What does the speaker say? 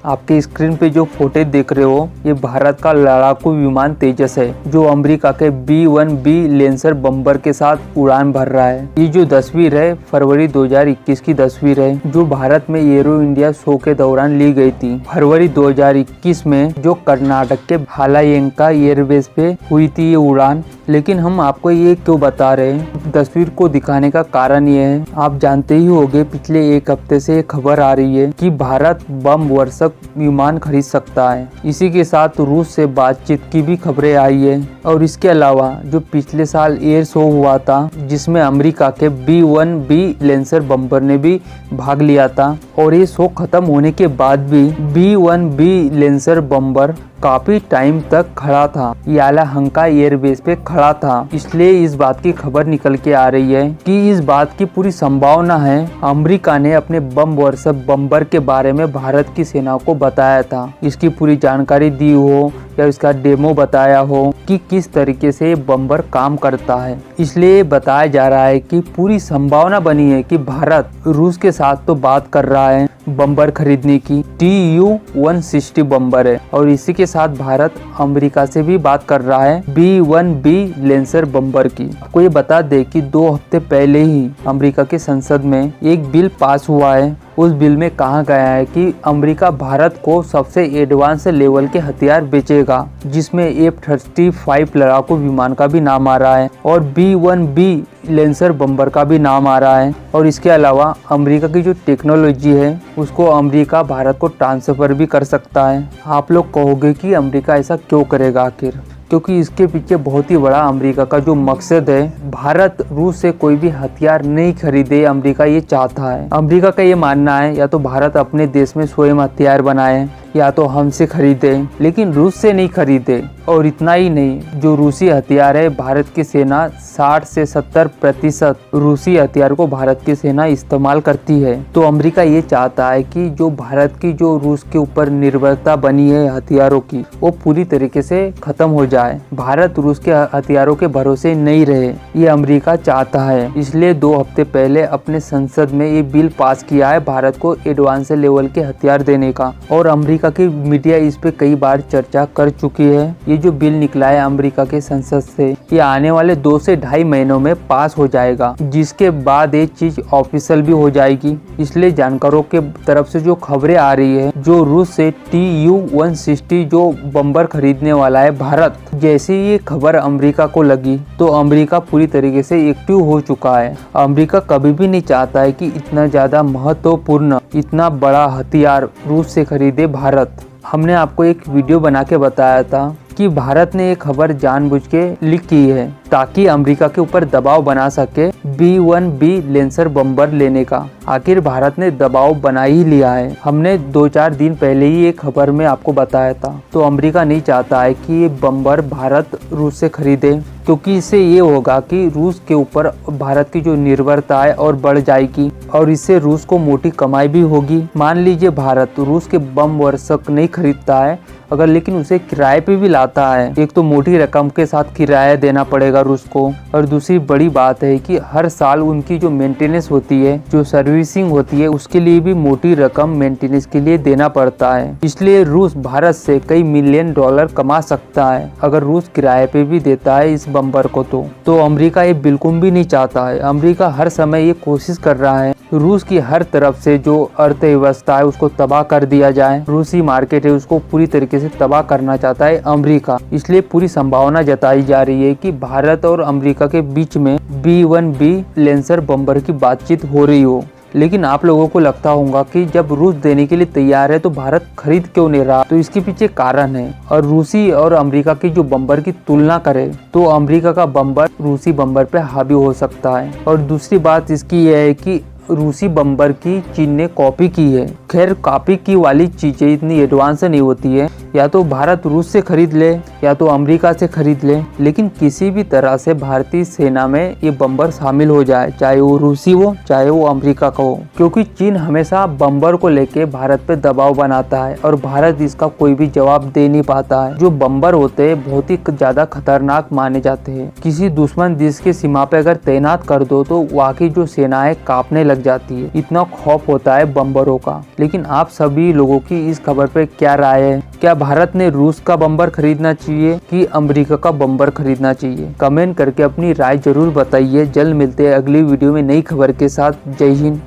आपके स्क्रीन पे जो फुटेज देख रहे हो ये भारत का लड़ाकू विमान तेजस है जो अमेरिका के B-1B लेंसर बम्बर के साथ उड़ान भर रहा है। ये जो तस्वीर है फरवरी 2021 की तस्वीर है जो भारत में एरो इंडिया शो के दौरान ली गई थी। फरवरी 2021 में जो कर्नाटक के भालायंका एयरबेस पे हुई थी ये उड़ान। लेकिन हम आपको ये क्यों बता रहे हैं, तस्वीर को दिखाने का कारण ये है, आप जानते ही होंगे पिछले एक हफ्ते से ये खबर आ रही है कि भारत बम वर्षक विमान खरीद सकता है। इसी के साथ रूस से बातचीत की भी खबरें आई है। और इसके अलावा जो पिछले साल एयर शो हुआ था जिसमें अमेरिका के B-1B लेंसर बम्बर ने भी भाग लिया था और ये शो खत्म होने के बाद भी B-1B लेंसर बम्बर काफी टाइम तक खड़ा था, यालहंका एयरबेस पे खड़ा था। इसलिए इस बात की खबर निकल के आ रही है कि इस बात की पूरी संभावना है अमेरिका ने अपने बम वर्षक बम्बर के बारे में भारत की सेना को बताया था, इसकी पूरी जानकारी दी हो या इसका डेमो बताया हो कि किस तरीके से ये बम्बर काम करता है। इसलिए बताया जा रहा है कि पूरी संभावना बनी है कि भारत रूस के साथ तो बात कर रहा है बम्बर खरीदने की। Tu-160 बम्बर है और इसी के साथ भारत अमेरिका से भी बात कर रहा है B-1B लेंसर बम्बर की। आपको ये बता दे कि 2 हफ्ते पहले ही अमेरिका के संसद में एक बिल पास हुआ है। उस बिल में कहा गया है कि अमेरिका भारत को सबसे एडवांस लेवल के हथियार बेचेगा, जिसमें F-35 लड़ाकू विमान का भी नाम आ रहा है और B-1B लेंसर बम्बर का भी नाम आ रहा है। और इसके अलावा अमेरिका की जो टेक्नोलॉजी है उसको अमेरिका भारत को ट्रांसफर भी कर सकता है। आप लोग कहोगे कि अमेरिका ऐसा क्यों करेगा आखिर, क्योंकि इसके पीछे बहुत ही बड़ा अमेरिका का जो मकसद है, भारत रूस से कोई भी हथियार नहीं खरीदे, अमेरिका ये चाहता है। अमेरिका का ये मानना है या तो भारत अपने देश में स्वयं हथियार बनाए या तो हमसे खरीदे, लेकिन रूस से नहीं खरीदे। और इतना ही नहीं, जो रूसी हथियार है भारत की सेना 60 से 70% रूसी हथियार को भारत की सेना इस्तेमाल करती है। तो अमेरिका ये चाहता है कि जो भारत की जो रूस के ऊपर निर्भरता बनी है हथियारों की वो पूरी तरीके से खत्म हो जाए, भारत रूस के हथियारों के भरोसे नहीं रहे, ये अमेरिका चाहता है। इसलिए 2 हफ्ते पहले अपने संसद में ये बिल पास किया है भारत को एडवांस लेवल के हथियार देने का। और अमेरिका की मीडिया इस पे कई बार चर्चा कर चुकी है। ये जो बिल निकला है अमेरिका के संसद से ये आने वाले 2 से ढाई महीनों में पास हो जाएगा, जिसके बाद ये चीज ऑफिशियल भी हो जाएगी। इसलिए जानकारों के तरफ से जो खबरें आ रही है, जो रूस से Tu-160 जो बम्बर खरीदने वाला है भारत, जैसे ये खबर अमेरिका को लगी तो अमेरिका पूरी तरीके से एक्टिव हो चुका है। अमेरिका कभी भी नहीं चाहता है कि इतना ज्यादा महत्वपूर्ण इतना बड़ा हथियार रूस से खरीदे भारत। हमने आपको एक वीडियो बना के बताया था कि भारत ने ये खबर जानबूझ के लीक की है ताकि अमेरिका के ऊपर दबाव बना सके B-1B लेंसर बम्बर लेने का। आखिर भारत ने दबाव बना ही लिया है। हमने 2-4 दिन पहले ही एक खबर में आपको बताया था। तो अमेरिका नहीं चाहता है कि ये बम्बर भारत रूस से खरीदे, क्योंकि इससे ये होगा कि रूस के ऊपर भारत की जो निर्भरता है और बढ़ जाएगी और इससे रूस को मोटी कमाई भी होगी। मान लीजिए भारत रूस के बम वर्षक नहीं खरीदता है अगर, लेकिन उसे किराए पे भी लाता है, एक तो मोटी रकम के साथ किराया देना पड़ेगा रूस को, और दूसरी बड़ी बात है कि हर साल उनकी जो मेंटेनेंस होती है, जो सर्विसिंग होती है, उसके लिए भी मोटी रकम मेंटेनेंस के लिए देना पड़ता है। इसलिए रूस भारत से कई मिलियन डॉलर कमा सकता है अगर रूस किराए पे भी देता है इस बम्बर को। तो अमेरिका ये बिल्कुल भी नहीं चाहता है। अमेरिका हर समय ये कोशिश कर रहा है रूस की हर तरफ से जो अर्थव्यवस्था है उसको तबाह कर दिया जाए, रूसी मार्केट है उसको पूरी तरीके से तबाह करना चाहता है अमेरिका। इसलिए पूरी संभावना जताई जा रही है कि भारत और अमेरिका के बीच में B-1B लेंसर बम्बर की बातचीत हो रही हो। लेकिन आप लोगों को लगता होगा कि जब रूस देने के लिए तैयार है तो भारत खरीद क्यों नहीं रहा, तो इसके पीछे कारण है। और रूसी और अमेरिका की जो बम्बर की तुलना करे तो अमेरिका का बम्बर रूसी बम्बर पे हावी हो सकता है। और दूसरी बात इसकी यह है कि रूसी बम्बर की चीन ने कॉपी की है। खैर कॉपी की वाली चीजें इतनी एडवांस नहीं होती है, या तो भारत रूस से खरीद ले या तो अमेरिका से खरीद ले, लेकिन किसी भी तरह से भारतीय सेना में ये बम्बर शामिल हो जाए, चाहे वो रूसी हो चाहे वो अमेरिका का हो, क्योंकि चीन हमेशा बम्बर को लेके भारत पे दबाव बनाता है और भारत इसका कोई भी जवाब दे नहीं पाता है। जो बम्बर होते हैं बहुत ही ज्यादा खतरनाक माने जाते हैं। किसी दुश्मन देश के सीमा पे अगर तैनात कर दो तो वहाँ की जो सेना है कांपने लग जाती है, इतना खौफ होता है बम्बरों का। लेकिन आप सभी लोगों की इस खबर पे क्या राय है? क्या भारत ने रूस का बम्पर खरीदना चाहिए कि अमेरिका का बम्पर खरीदना चाहिए? कमेंट करके अपनी राय जरूर बताइए। जल्द मिलते हैं अगली वीडियो में नई खबर के साथ। जय हिंद।